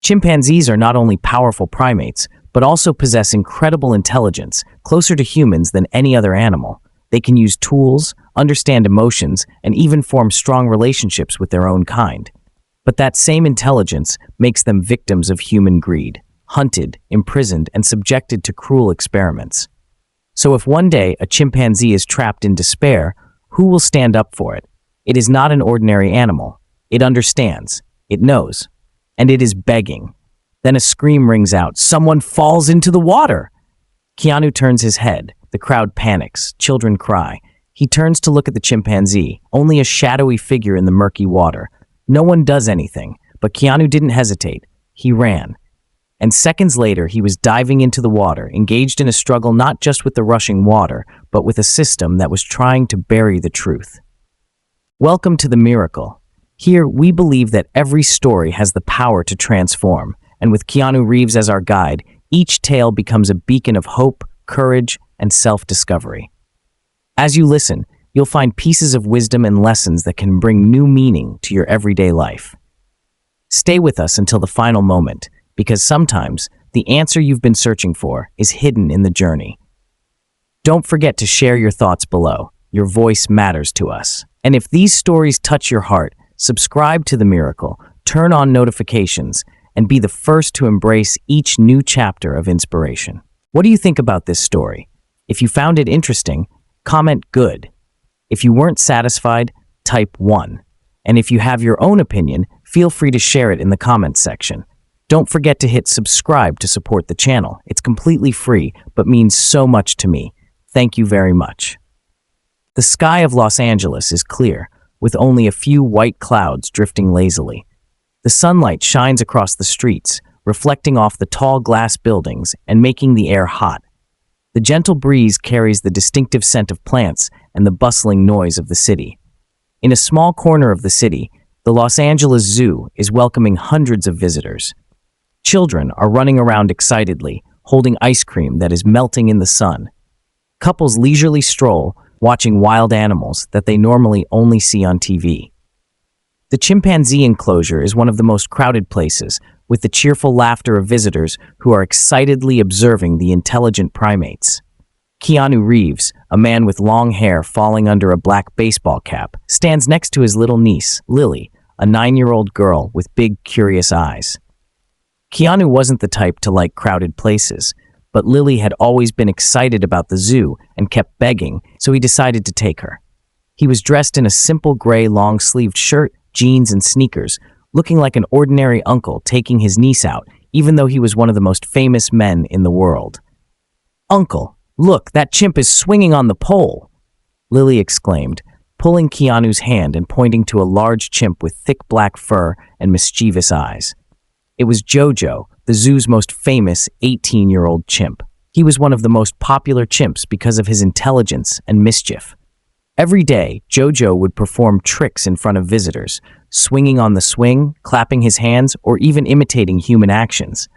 Chimpanzees are not only powerful primates, but also possess incredible intelligence, closer to humans than any other animal. They can use tools, understand emotions, and even form strong relationships with their own kind. But that same intelligence makes them victims of human greed, hunted, imprisoned, and subjected to cruel experiments. So if one day a chimpanzee is trapped in despair, who will stand up for it? It is not an ordinary animal. It understands. It knows. And it is begging. Then a scream rings out. Someone falls into the water! Keanu turns his head. The crowd panics. Children cry. He turns to look at the chimpanzee, only a shadowy figure in the murky water. No one does anything, but Keanu didn't hesitate. He ran. And seconds later, he was diving into the water, engaged in a struggle not just with the rushing water, but with a system that was trying to bury the truth. Welcome to the miracle. Here, we believe that every story has the power to transform, and with Keanu Reeves as our guide, each tale becomes a beacon of hope, courage, and self-discovery. As you listen, you'll find pieces of wisdom and lessons that can bring new meaning to your everyday life. Stay with us until the final moment, because sometimes the answer you've been searching for is hidden in the journey. Don't forget to share your thoughts below. Your voice matters to us. And if these stories touch your heart, subscribe to The Miracle, turn on notifications, and be the first to embrace each new chapter of inspiration. What do you think about this story? If you found it interesting, comment good. If you weren't satisfied, type 1. And if you have your own opinion, feel free to share it in the comments section. Don't forget to hit subscribe to support the channel. It's completely free, but means so much to me. Thank you very much. The sky of Los Angeles is clear, with only a few white clouds drifting lazily. The sunlight shines across the streets, reflecting off the tall glass buildings and making the air hot. The gentle breeze carries the distinctive scent of plants and the bustling noise of the city. In a small corner of the city, the Los Angeles Zoo is welcoming hundreds of visitors. Children are running around excitedly, holding ice cream that is melting in the sun. Couples leisurely stroll, watching wild animals that they normally only see on TV. The chimpanzee enclosure is one of the most crowded places, with the cheerful laughter of visitors who are excitedly observing the intelligent primates. Keanu Reeves, a man with long hair falling under a black baseball cap, stands next to his little niece, Lily, a 9-year-old girl with big, curious eyes. Keanu wasn't the type to like crowded places, but Lily had always been excited about the zoo and kept begging, so he decided to take her. He was dressed in a simple gray long-sleeved shirt, jeans, and sneakers, looking like an ordinary uncle taking his niece out, even though he was one of the most famous men in the world. "Uncle, look, that chimp is swinging on the pole!" Lily exclaimed, pulling Keanu's hand and pointing to a large chimp with thick black fur and mischievous eyes. It was Jojo, the zoo's most famous 18-year-old chimp. He was one of the most popular chimps because of his intelligence and mischief. Every day, Jojo would perform tricks in front of visitors, swinging on the swing, clapping his hands, or even imitating human actions.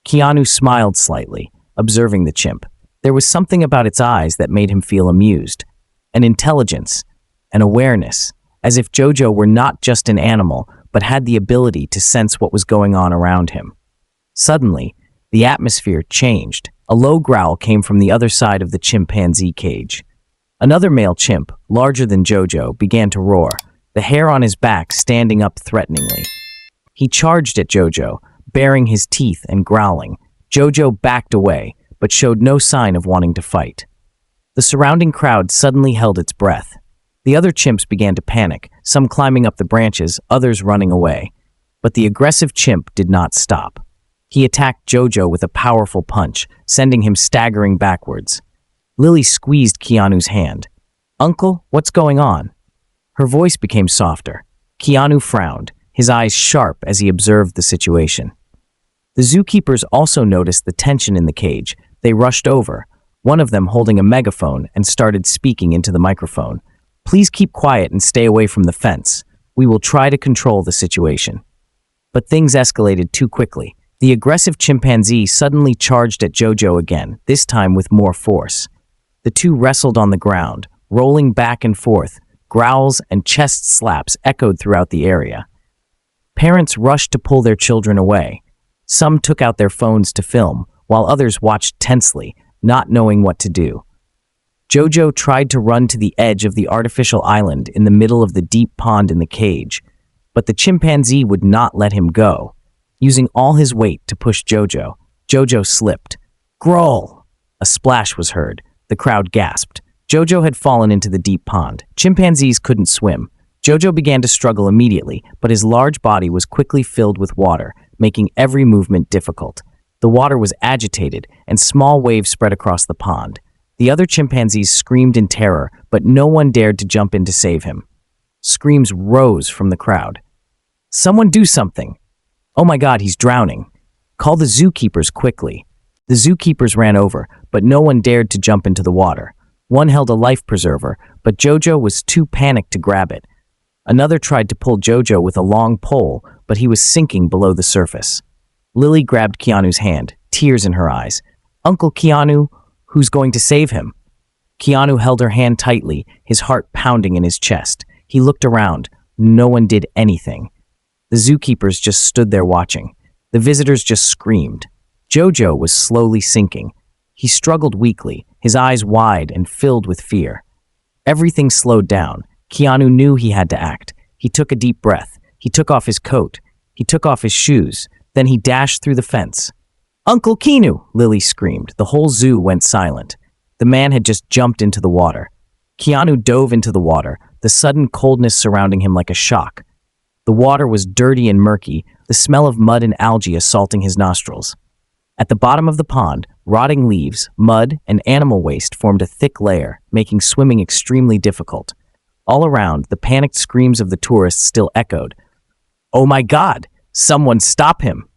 Keanu smiled slightly, observing the chimp. There was something about its eyes that made him feel amused. An intelligence, an awareness, as if Jojo were not just an animal, but had the ability to sense what was going on around him. Suddenly, the atmosphere changed. A low growl came from the other side of the chimpanzee cage. Another male chimp, larger than Jojo, began to roar, the hair on his back standing up threateningly. He charged at Jojo, baring his teeth and growling. Jojo backed away, but showed no sign of wanting to fight. The surrounding crowd suddenly held its breath. The other chimps began to panic, some climbing up the branches, others running away. But the aggressive chimp did not stop. He attacked Jojo with a powerful punch, sending him staggering backwards. Lily squeezed Keanu's hand. "Uncle, what's going on?" Her voice became softer. Keanu frowned, his eyes sharp as he observed the situation. The zookeepers also noticed the tension in the cage. They rushed over, one of them holding a megaphone, and started speaking into the microphone. "Please keep quiet and stay away from the fence. We will try to control the situation." But things escalated too quickly. The aggressive chimpanzee suddenly charged at Jojo again, this time with more force. The two wrestled on the ground, rolling back and forth. Growls and chest slaps echoed throughout the area. Parents rushed to pull their children away, Some took out their phones to film, while others watched tensely, not knowing what to do. Jojo tried to run to the edge of the artificial island in the middle of the deep pond in the cage, but the chimpanzee would not let him go. Using all his weight to push Jojo, Jojo slipped. Growl! A splash was heard. The crowd gasped. Jojo had fallen into the deep pond. Chimpanzees couldn't swim. Jojo began to struggle immediately, but his large body was quickly filled with water, making every movement difficult. The water was agitated, and small waves spread across the pond. The other chimpanzees screamed in terror, but no one dared to jump in to save him. Screams rose from the crowd. Someone do something! Oh my God, he's drowning! Call the zookeepers quickly. The zookeepers ran over, but no one dared to jump into the water. One held a life preserver, but Jojo was too panicked to grab it. Another tried to pull Jojo with a long pole, but he was sinking below the surface. Lily grabbed Keanu's hand, tears in her eyes. Uncle Keanu, who's going to save him? Keanu held her hand tightly, his heart pounding in his chest. He looked around. No one did anything. The zookeepers just stood there watching. The visitors just screamed. Jojo was slowly sinking. He struggled weakly, his eyes wide and filled with fear. Everything slowed down. Keanu knew he had to act. He took a deep breath. He took off his coat. He took off his shoes. Then he dashed through the fence. Uncle Keanu! Lily screamed. The whole zoo went silent. The man had just jumped into the water. Keanu dove into the water, the sudden coldness surrounding him like a shock. The water was dirty and murky, the smell of mud and algae assaulting his nostrils. At the bottom of the pond, rotting leaves, mud, and animal waste formed a thick layer, making swimming extremely difficult. All around, the panicked screams of the tourists still echoed. Oh my God! Someone stop him!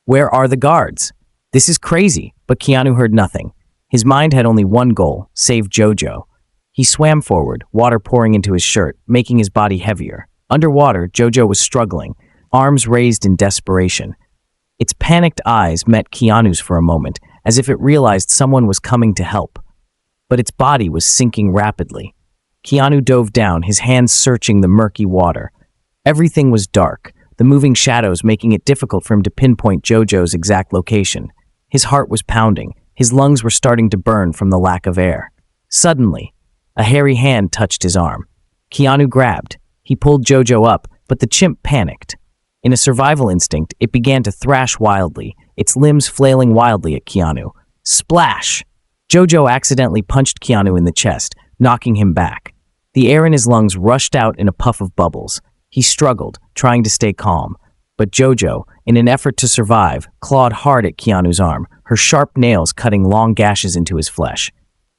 Where are the guards? This is crazy, but Keanu heard nothing. His mind had only one goal, save Jojo. He swam forward, water pouring into his shirt, making his body heavier. Underwater, Jojo was struggling, arms raised in desperation. Its panicked eyes met Keanu's for a moment, as if it realized someone was coming to help. But its body was sinking rapidly. Keanu dove down, his hands searching the murky water. Everything was dark, the moving shadows making it difficult for him to pinpoint Jojo's exact location. His heart was pounding. His lungs were starting to burn from the lack of air. Suddenly, a hairy hand touched his arm. Keanu grabbed. He pulled Jojo up, but the chimp panicked. In a survival instinct, it began to thrash wildly, its limbs flailing wildly at Keanu. Splash! Jojo accidentally punched Keanu in the chest, knocking him back. The air in his lungs rushed out in a puff of bubbles. He struggled, trying to stay calm. But Jojo, in an effort to survive, clawed hard at Keanu's arm, her sharp nails cutting long gashes into his flesh.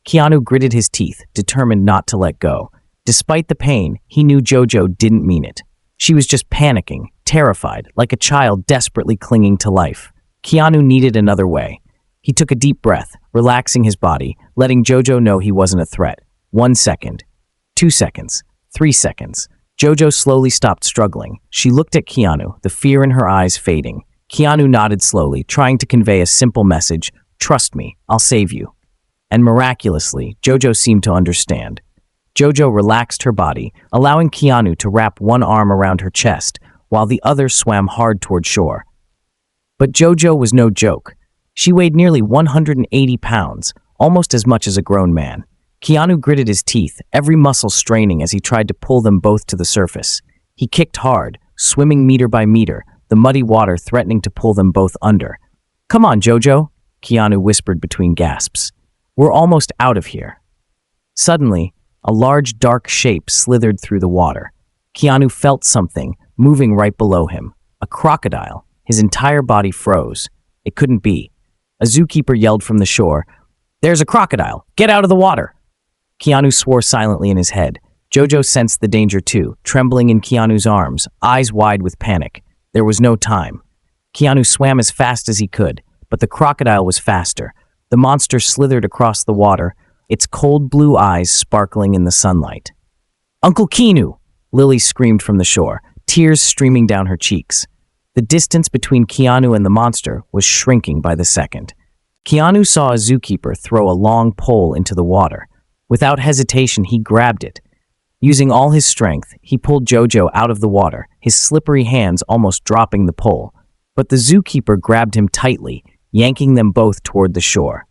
Keanu gritted his teeth, determined not to let go. Despite the pain, he knew Jojo didn't mean it. She was just panicking, terrified, like a child desperately clinging to life. Keanu needed another way. He took a deep breath, relaxing his body, letting Jojo know he wasn't a threat. 1 second. 2 seconds. 3 seconds. Jojo slowly stopped struggling. She looked at Keanu, the fear in her eyes fading. Keanu nodded slowly, trying to convey a simple message. Trust me, I'll save you. And miraculously, Jojo seemed to understand. Jojo relaxed her body, allowing Keanu to wrap one arm around her chest, while the other swam hard toward shore. But Jojo was no joke. She weighed nearly 180 pounds, almost as much as a grown man. Keanu gritted his teeth, every muscle straining as he tried to pull them both to the surface. He kicked hard, swimming meter by meter, the muddy water threatening to pull them both under. Come on, Jojo, Keanu whispered between gasps. We're almost out of here. Suddenly, a large dark shape slithered through the water. Keanu felt something moving right below him. A crocodile. His entire body froze. It couldn't be. A zookeeper yelled from the shore, "There's a crocodile! Get out of the water!" Keanu swore silently in his head. Jojo sensed the danger too, trembling in Keanu's arms, eyes wide with panic. There was no time. Keanu swam as fast as he could, but the crocodile was faster. The monster slithered across the water, its cold blue eyes sparkling in the sunlight. Uncle Keanu! Lily screamed from the shore, tears streaming down her cheeks. The distance between Keanu and the monster was shrinking by the second. Keanu saw a zookeeper throw a long pole into the water. Without hesitation, he grabbed it. Using all his strength, he pulled Jojo out of the water, his slippery hands almost dropping the pole. but the zookeeper grabbed him tightly, yanking them both toward the shore.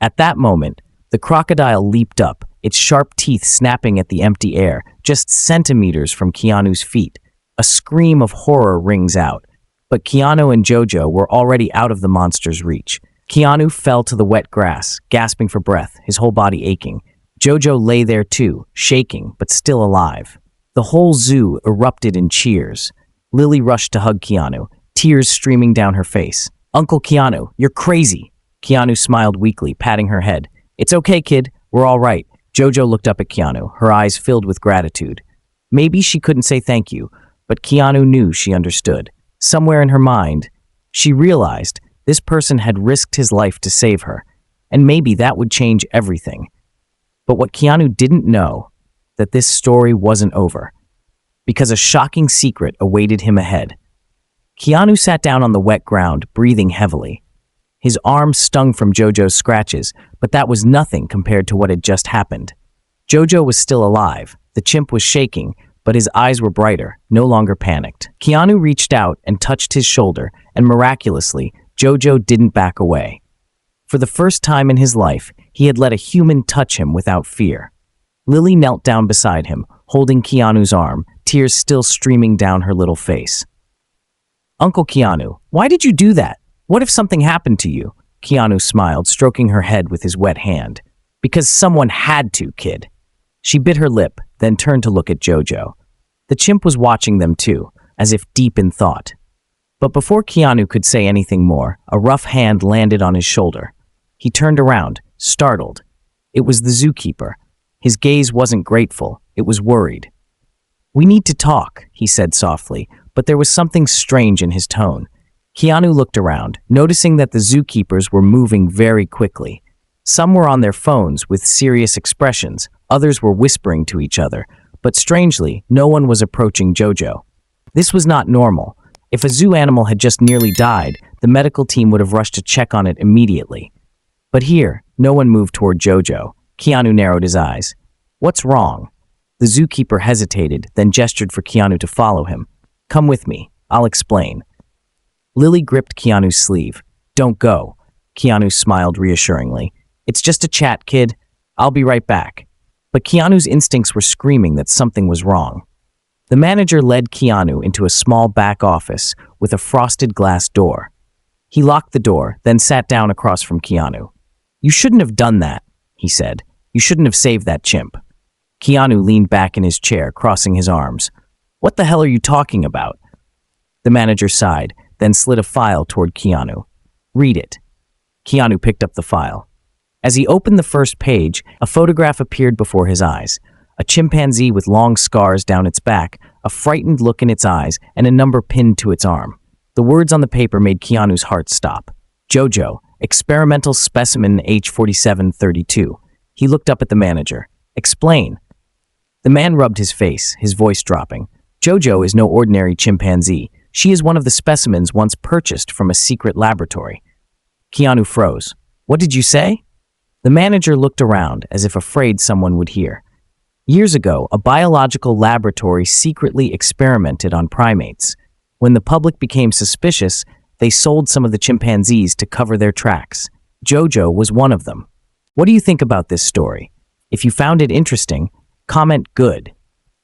At that moment, the crocodile leaped up, its sharp teeth snapping at the empty air, just centimeters from Keanu's feet. A scream of horror rings out, but Keanu and Jojo were already out of the monster's reach. Keanu fell to the wet grass, gasping for breath, his whole body aching. Jojo lay there too, shaking, but still alive. The whole zoo erupted in cheers. Lily rushed to hug Keanu, tears streaming down her face. "Uncle Keanu, you're crazy." Keanu smiled weakly, patting her head. "It's okay, kid. We're all right." Jojo looked up at Keanu, her eyes filled with gratitude. Maybe she couldn't say thank you, but Keanu knew she understood. Somewhere in her mind, she realized this person had risked his life to save her, and maybe that would change everything. But what Keanu didn't know, that this story wasn't over, because a shocking secret awaited him ahead. Keanu sat down on the wet ground, breathing heavily. His arm stung from Jojo's scratches, but that was nothing compared to what had just happened. Jojo was still alive, the chimp was shaking, but his eyes were brighter, no longer panicked. Keanu reached out and touched his shoulder, and miraculously, Jojo didn't back away. For the first time in his life, he had let a human touch him without fear. Lily knelt down beside him, holding Keanu's arm, tears still streaming down her little face. "Uncle Keanu, why did you do that? What if something happened to you?" Keanu smiled, stroking her head with his wet hand. "Because someone had to, kid." She bit her lip, then turned to look at Jojo. The chimp was watching them too, as if deep in thought. But before Keanu could say anything more, a rough hand landed on his shoulder. He turned around, startled. It was the zookeeper. His gaze wasn't grateful, it was worried. "We need to talk," he said softly, but there was something strange in his tone. Keanu looked around, noticing that the zookeepers were moving very quickly. Some were on their phones with serious expressions, others were whispering to each other, but strangely, no one was approaching Jojo. This was not normal. If a zoo animal had just nearly died, the medical team would have rushed to check on it immediately. But here, no one moved toward Jojo. Keanu narrowed his eyes. "What's wrong?" The zookeeper hesitated, then gestured for Keanu to follow him. "Come with me. I'll explain." Lily gripped Keanu's sleeve. "Don't go." Keanu smiled reassuringly. "It's just a chat, kid. I'll be right back." But Keanu's instincts were screaming that something was wrong. The manager led Keanu into a small back office with a frosted glass door. He locked the door, then sat down across from Keanu. "You shouldn't have done that," he said. "You shouldn't have saved that chimp." Keanu leaned back in his chair, crossing his arms. "What the hell are you talking about?" The manager sighed, then slid a file toward Keanu. "Read it." Keanu picked up the file. As he opened the first page, a photograph appeared before his eyes. A chimpanzee with long scars down its back, a frightened look in its eyes, and a number pinned to its arm. The words on the paper made Keanu's heart stop. Jojo, experimental specimen H4732. He looked up at the manager. "Explain." The man rubbed his face, his voice dropping. "Jojo is no ordinary chimpanzee. She is one of the specimens once purchased from a secret laboratory." Keanu froze. "What did you say?" The manager looked around as if afraid someone would hear. Years ago, a biological laboratory secretly experimented on primates. When the public became suspicious, they sold some of the chimpanzees to cover their tracks. Jojo was one of them. What do you think about this story? If you found it interesting, comment good.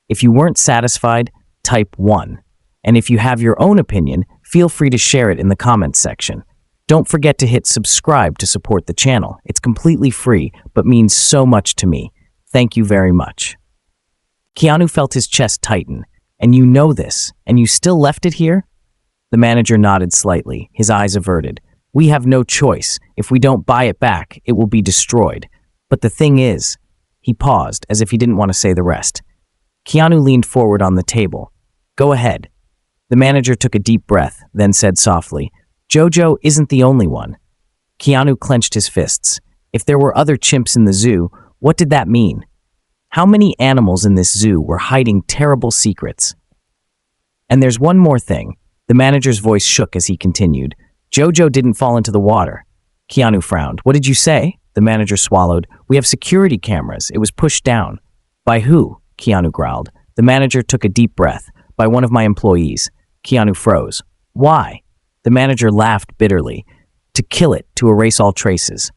If you weren't satisfied, type 1. And if you have your own opinion, feel free to share it in the comments section. Don't forget to hit subscribe to support the channel. It's completely free, but means so much to me. Thank you very much. Keanu felt his chest tighten. "And you know this, and you still left it here?" The manager nodded slightly, his eyes averted. "We have no choice. If we don't buy it back, it will be destroyed. But the thing is..." He paused, as if he didn't want to say the rest. Keanu leaned forward on the table. "Go ahead." The manager took a deep breath, then said softly, "Jojo isn't the only one." Keanu clenched his fists. If there were other chimps in the zoo, what did that mean? How many animals in this zoo were hiding terrible secrets? "And there's one more thing." The manager's voice shook as he continued. "Jojo didn't fall into the water." Keanu frowned. "What did you say?" The manager swallowed. "We have security cameras. It was pushed down." "By who?" Keanu growled. The manager took a deep breath. "By one of my employees." Keanu froze. "Why?" The manager laughed bitterly. To kill it, to erase all traces.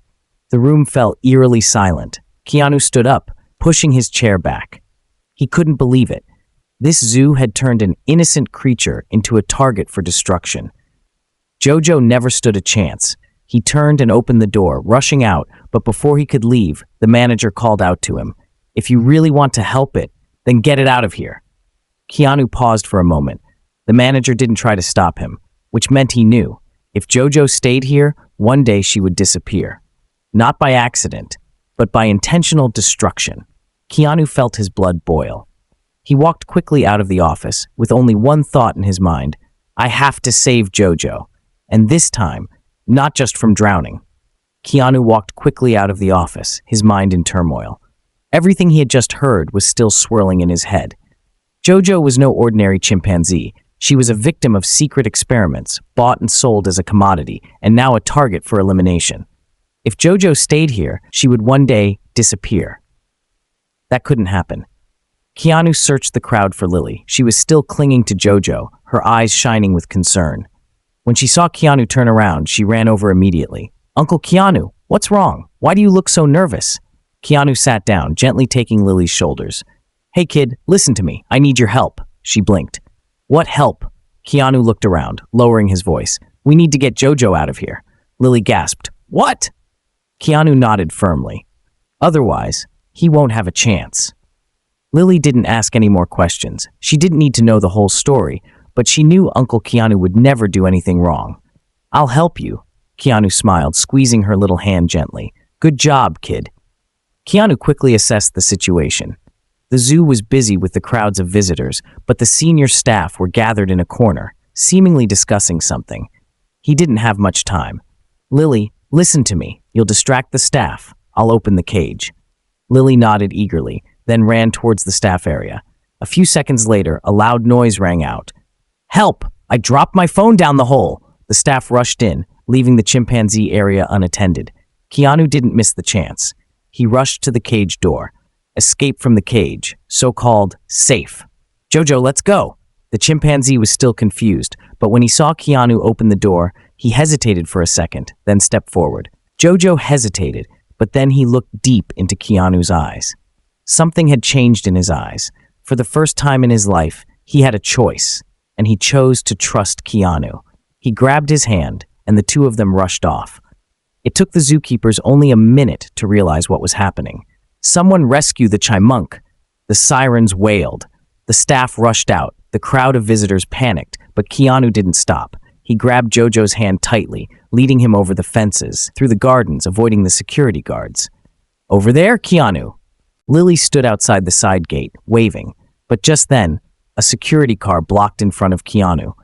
The room fell eerily silent. Keanu stood up, pushing his chair back. He couldn't believe it. This zoo had turned an innocent creature into a target for destruction. Jojo never stood a chance. He turned and opened the door, rushing out, but before he could leave, the manager called out to him, "If you really want to help it, then get it out of here." Keanu paused for a moment. The manager didn't try to stop him, which meant he knew, if Jojo stayed here, one day she would disappear. Not by accident, but by intentional destruction. Keanu felt his blood boil. He walked quickly out of the office, with only one thought in his mind: I have to save Jojo. And this time, not just from drowning. Keanu walked quickly out of the office, his mind in turmoil. Everything he had just heard was still swirling in his head. Jojo was no ordinary chimpanzee. She was a victim of secret experiments, bought and sold as a commodity, and now a target for elimination. If Jojo stayed here, she would one day disappear. That couldn't happen. Keanu searched the crowd for Lily. She was still clinging to Jojo, her eyes shining with concern. When she saw Keanu turn around, she ran over immediately. "Uncle Keanu, what's wrong? Why do you look so nervous?" Keanu sat down, gently taking Lily's shoulders. "Hey kid, listen to me. I need your help." She blinked. "What help?" Keanu looked around, lowering his voice. "We need to get Jojo out of here." Lily gasped. "What?" Keanu nodded firmly. "Otherwise, he won't have a chance." Lily didn't ask any more questions. She didn't need to know the whole story, but she knew Uncle Keanu would never do anything wrong. "I'll help you," Keanu smiled, squeezing her little hand gently. "Good job, kid." Keanu quickly assessed the situation. The zoo was busy with the crowds of visitors, but the senior staff were gathered in a corner, seemingly discussing something. He didn't have much time. "Lily, listen to me. You'll distract the staff. I'll open the cage." Lily nodded eagerly, then ran towards the staff area. A few seconds later, a loud noise rang out. "Help! I dropped my phone down the hole!" The staff rushed in, leaving the chimpanzee area unattended. Keanu didn't miss the chance. He rushed to the cage door. Escape from the cage, so-called safe. "Jojo, let's go!" The chimpanzee was still confused, but when he saw Keanu open the door, he hesitated for a second, then stepped forward. Jojo hesitated, but then he looked deep into Keanu's eyes. Something had changed in his eyes. For the first time in his life, he had a choice, and he chose to trust Keanu. He grabbed his hand, and the two of them rushed off. It took the zookeepers only a minute to realize what was happening. "Someone rescue the chimunk!" The sirens wailed. The staff rushed out. The crowd of visitors panicked, but Keanu didn't stop. He grabbed Jojo's hand tightly, leading him over the fences, through the gardens, avoiding the security guards. "Over there, Keanu!" Lily stood outside the side gate, waving. But just then, a security car blocked in front of Keanu.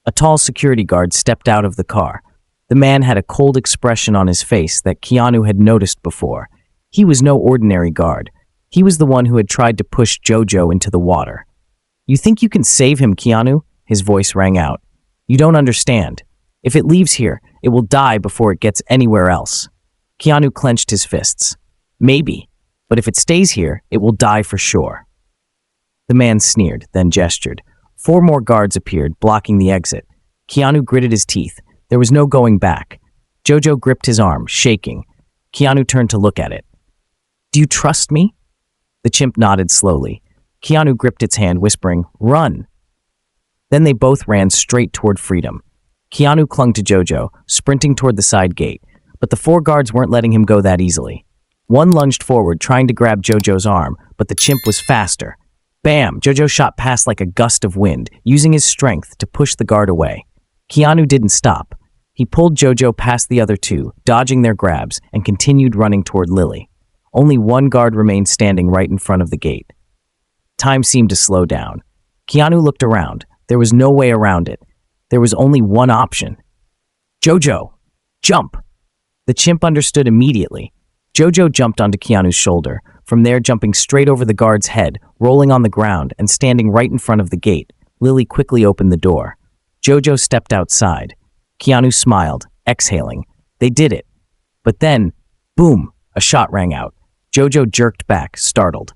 A tall security guard stepped out of the car. The man had a cold expression on his face that Keanu had noticed before. He was no ordinary guard. He was the one who had tried to push Jojo into the water. "You think you can save him, Keanu?" His voice rang out. "You don't understand. If it leaves here, it will die before it gets anywhere else." Keanu clenched his fists. "Maybe, but if it stays here, it will die for sure." The man sneered, then gestured. 4 more guards appeared, blocking the exit. Keanu gritted his teeth. There was no going back. Jojo gripped his arm, shaking. Keanu turned to look at it. "Do you trust me?" The chimp nodded slowly. Keanu gripped its hand, whispering, "Run!" Then they both ran straight toward freedom. Keanu clung to Jojo, sprinting toward the side gate, but the 4 guards weren't letting him go that easily. One lunged forward, trying to grab Jojo's arm, but the chimp was faster. Bam! Jojo shot past like a gust of wind, using his strength to push the guard away. Keanu didn't stop. He pulled Jojo past the other 2, dodging their grabs, and continued running toward Lily. Only 1 guard remained standing right in front of the gate. Time seemed to slow down. Keanu looked around. There was no way around it. There was only one option. "Jojo, jump!" The chimp understood immediately. Jojo jumped onto Keanu's shoulder, from there jumping straight over the guard's head, rolling on the ground, and standing right in front of the gate. Lily quickly opened the door. Jojo stepped outside. Keanu smiled, exhaling. They did it. But then, boom, a shot rang out. Jojo jerked back, startled.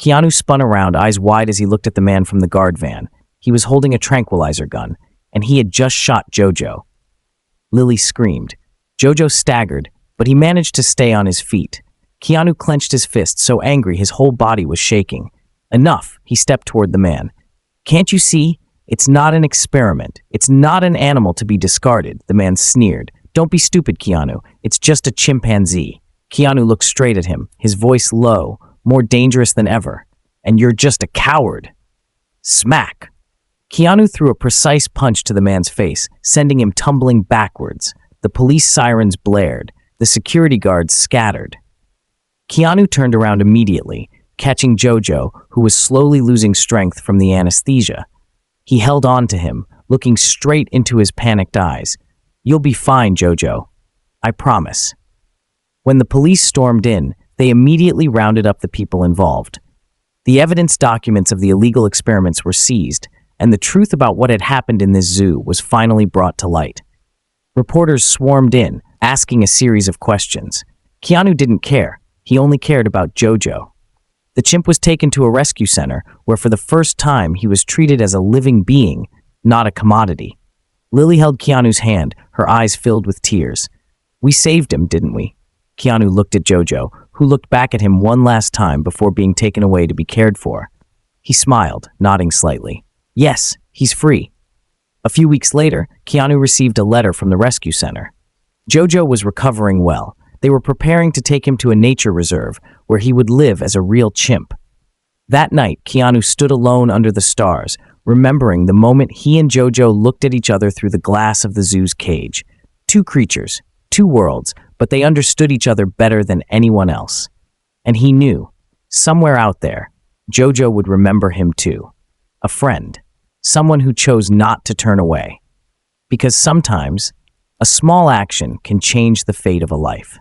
Keanu spun around, eyes wide as he looked at the man from the guard van. He was holding a tranquilizer gun, and he had just shot Jojo. Lily screamed. Jojo staggered, but he managed to stay on his feet. Keanu clenched his fist, so angry his whole body was shaking. Enough, he stepped toward the man. Can't you see? It's not an experiment. It's not an animal to be discarded, the man sneered. Don't be stupid, Keanu. It's just a chimpanzee. Keanu looked straight at him, his voice low, more dangerous than ever. And you're just a coward. Smack! Keanu threw a precise punch to the man's face, sending him tumbling backwards. The police sirens blared. The security guards scattered. Keanu turned around immediately, catching Jojo, who was slowly losing strength from the anesthesia. He held on to him, looking straight into his panicked eyes. You'll be fine, Jojo. I promise. When the police stormed in, they immediately rounded up the people involved. The evidence documents of the illegal experiments were seized, and the truth about what had happened in this zoo was finally brought to light. Reporters swarmed in, asking a series of questions. Keanu didn't care. He only cared about Jojo. The chimp was taken to a rescue center, where for the first time he was treated as a living being, not a commodity. Lily held Keanu's hand, her eyes filled with tears. We saved him, didn't we? Keanu looked at Jojo, who looked back at him one last time before being taken away to be cared for. He smiled, nodding slightly. Yes, he's free. A few weeks later, Keanu received a letter from the rescue center. Jojo was recovering well. They were preparing to take him to a nature reserve where he would live as a real chimp. That night, Keanu stood alone under the stars, remembering the moment he and Jojo looked at each other through the glass of the zoo's cage. Two creatures, two worlds, but they understood each other better than anyone else. And he knew, somewhere out there, Jojo would remember him too. A friend, someone who chose not to turn away. Because sometimes, a small action can change the fate of a life.